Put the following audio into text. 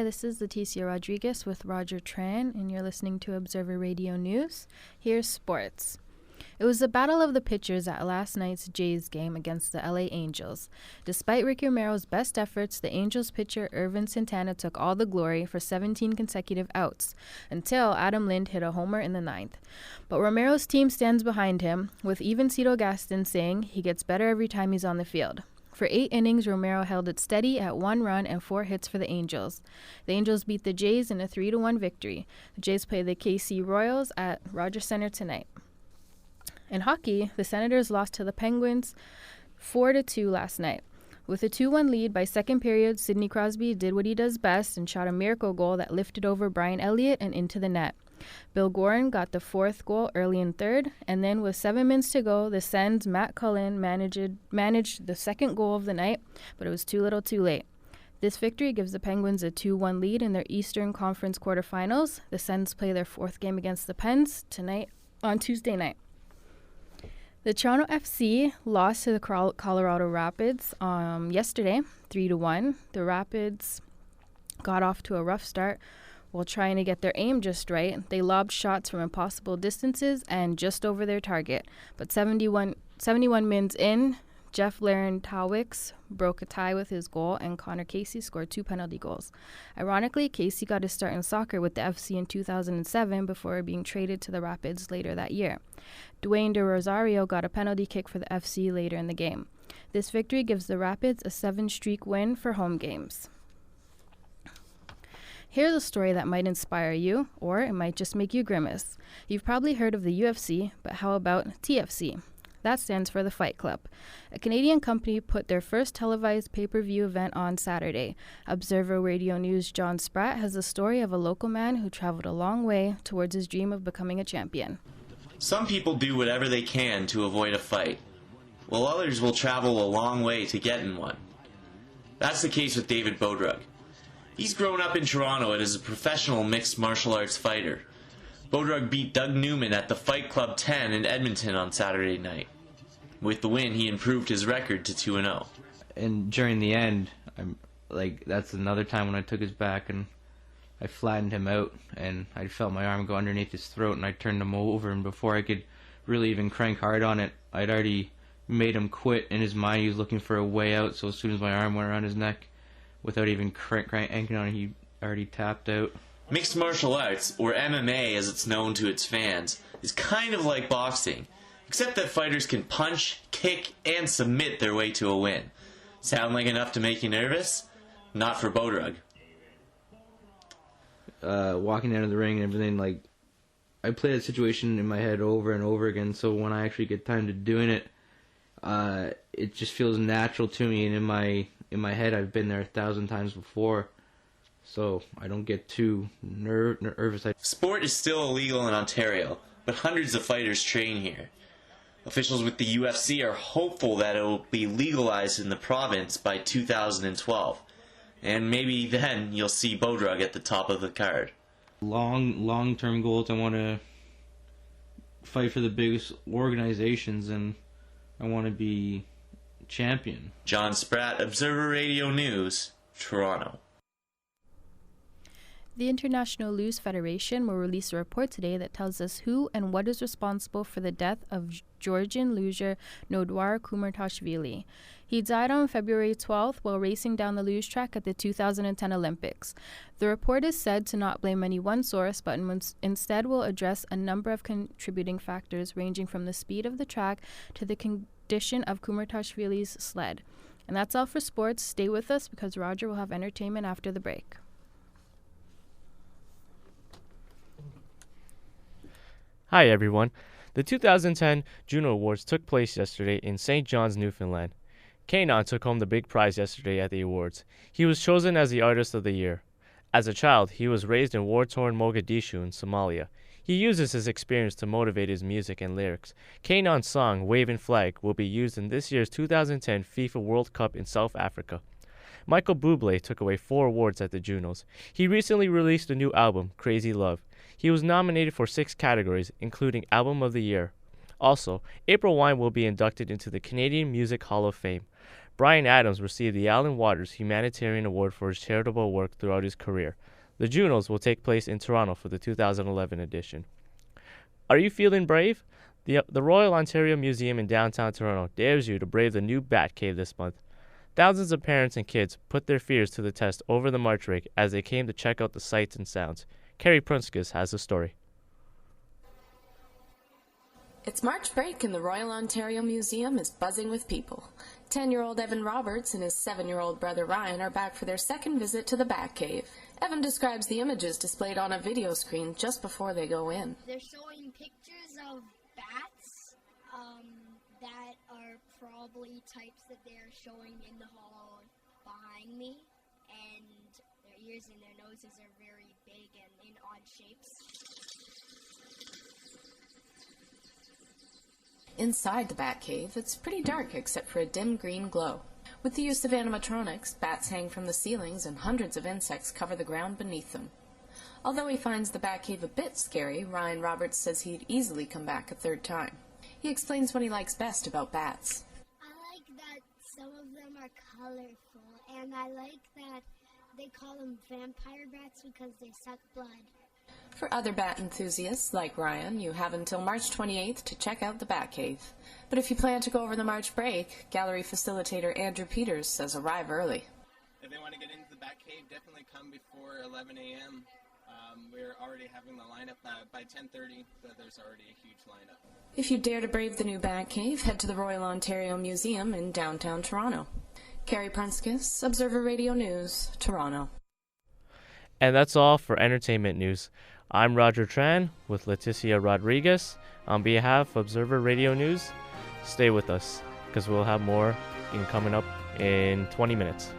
Hi, this is Leticia Rodriguez with Roger Tran, and you're listening to Observer Radio News. Here's sports. It was the battle of the pitchers at last night's Jays game against the LA Angels. Despite Ricky Romero's best efforts, the Angels pitcher Ervin Santana took all the glory for 17 consecutive outs, until Adam Lind hit a homer in the ninth. But Romero's team stands behind him, with even Cito Gaston saying he gets better every time he's on the field. For 8 innings, Romero held it steady at 1 run and 4 hits for the Angels. The Angels beat the Jays in a 3-1 victory. The Jays play the KC Royals at Rogers Center tonight. In hockey, the Senators lost to the Penguins 4-2 last night. With a 2-1 lead by second period, Sidney Crosby did what he does best and shot a miracle goal that lifted over Brian Elliott and into the net. Bill Gorin got the 4th goal early in third, and then with 7 minutes to go, the Sens' Matt Cullen managed the second goal of the night, but it was too little too late. This victory gives the Penguins a 2-1 lead in their Eastern Conference quarterfinals. The Sens play their 4th game against the Pens tonight on Tuesday night. The Toronto FC lost to the Colorado Rapids yesterday, 3-1. The Rapids got off to a rough start while trying to get their aim just right. They lobbed shots from impossible distances and just over their target. But 71 minutes in, Jeff Larentowicz broke a tie with his goal, and Connor Casey scored 2 penalty goals. Ironically, Casey got his start in soccer with the FC in 2007 before being traded to the Rapids later that year. Dwayne De Rosario got a penalty kick for the FC later in the game. This victory gives the Rapids a 7-streak win for home games. Here's a story that might inspire you, or it might just make you grimace. You've probably heard of the UFC, but how about TFC? That stands for the Fight Club. A Canadian company put their first televised pay-per-view event on Saturday. Observer Radio News' John Spratt has the story of a local man who traveled a long way towards his dream of becoming a champion. Some people do whatever they can to avoid a fight, while others will travel a long way to get in one. That's the case with David Bodrug. He's grown up in Toronto and is a professional mixed martial arts fighter. Bodrug beat Doug Newman at the Fight Club 10 in Edmonton on Saturday night. With the win, he improved his record to 2-0. And during the end, that's another time when I took his back and I flattened him out, and I felt my arm go underneath his throat, and I turned him over, and before I could really even crank hard on it, I'd already made him quit. In his mind, he was looking for a way out, so as soon as my arm went around his neck, without even cranking on it, he already tapped out. Mixed martial arts, or MMA as it's known to its fans, is kind of like boxing, except that fighters can punch, kick, and submit their way to a win. Sound like enough to make you nervous? Not for Bodrug. Walking down to the ring and everything, I play that situation in my head over and over again, so when I actually get time to doing it, it just feels natural to me, and in my head I've been there 1,000 times before. So I don't get too nervous. Sport is still illegal in Ontario, but hundreds of fighters train here. Officials with the UFC are hopeful that it will be legalized in the province by 2012. And maybe then you'll see Bodrug at the top of the card. Long-term goals, I want to fight for the biggest organizations, and I want to be champion. John Spratt, Observer Radio News, Toronto. The International Luge Federation will release a report today that tells us who and what is responsible for the death of Georgian luger Nodwar Kumartashvili. He died on February 12th while racing down the luge track at the 2010 Olympics. The report is said to not blame any one source, but instead will address a number of contributing factors ranging from the speed of the track to the condition of Kumartashvili's sled. And that's all for sports. Stay with us because Roger will have entertainment after the break. Hi everyone. The 2010 Juno Awards took place yesterday in St. John's, Newfoundland. Kanon took home the big prize yesterday at the awards. He was chosen as the Artist of the Year. As a child, he was raised in war-torn Mogadishu in Somalia. He uses his experience to motivate his music and lyrics. Kanon's song, Waving Flag, will be used in this year's 2010 FIFA World Cup in South Africa. Michael Bublé took away 4 awards at the Junos. He recently released a new album, Crazy Love. He was nominated for 6 categories, including Album of the Year. Also, April Wine will be inducted into the Canadian Music Hall of Fame. Bryan Adams received the Alan Waters Humanitarian Award for his charitable work throughout his career. The Junos will take place in Toronto for the 2011 edition. Are you feeling brave? The Royal Ontario Museum in downtown Toronto dares you to brave the new Bat Cave this month. Thousands of parents and kids put their fears to the test over the March break as they came to check out the sights and sounds. Carrie Prunskis has the story. It's March break and the Royal Ontario Museum is buzzing with people. 10-year-old Evan Roberts and his 7-year-old brother Ryan are back for their second visit to the Bat Cave. Evan describes the images displayed on a video screen just before they go in. They're showing pictures of bats that are probably types that they're showing in the hall behind me, and their ears and their noses are very big and in odd shapes. Inside the Bat Cave, it's pretty dark except for a dim green glow. With the use of animatronics, bats hang from the ceilings and hundreds of insects cover the ground beneath them. Although he finds the Bat Cave a bit scary, Ryan Roberts says he'd easily come back a third time. He explains what he likes best about bats. I like that some of them are colorful, and I like that they call them vampire bats because they suck blood. For other bat enthusiasts like Ryan, you have until March 28th to check out the Bat Cave. But if you plan to go over the March break, gallery facilitator Andrew Peters says arrive early. If they want to get into the Bat Cave, definitely come before 11 a.m. We're already having the lineup by 10:30, so there's already a huge lineup. If you dare to brave the new Bat Cave, head to the Royal Ontario Museum in downtown Toronto. Carrie Prunskis, Observer Radio News, Toronto. And that's all for entertainment news. I'm Roger Tran with Leticia Rodriguez. On behalf of Observer Radio News, stay with us because we'll have more coming up in 20 minutes.